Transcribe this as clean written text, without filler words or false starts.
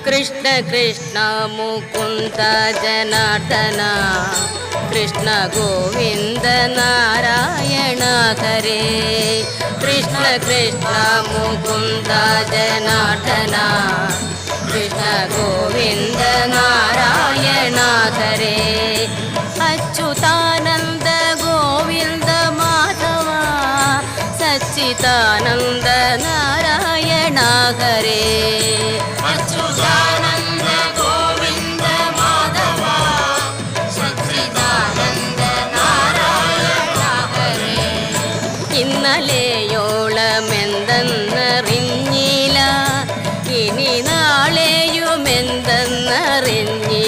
കൃഷ്ണ കൃഷ്ണ മുകുന്ദ ജനാർദ്ദന കൃഷ്ണ ഗോവിന്ദ നാരായണ ഹരേ കൃഷ്ണ കൃഷ്ണ മുകുന്ദ ജനാർദ്ദന കൃഷ്ണ ഗോവിന്ദ നാരായണ ഹരേ അച്യുതാനന്ദ ഗോവിന്ദ മാധവ സച്ചിദാനന്ദ നാരായണ ഹരേ അച്യുതാനന്ദ ഗോവിന്ദ മാധവ സച്ചിദാനന്ദ നാരായണ ഹരേ ഇന്നലെയോളമെന്തെന്നറിഞ്ഞില്ല ഇനി നാളെയുമെന്തെന്നറിഞ്ഞില്ല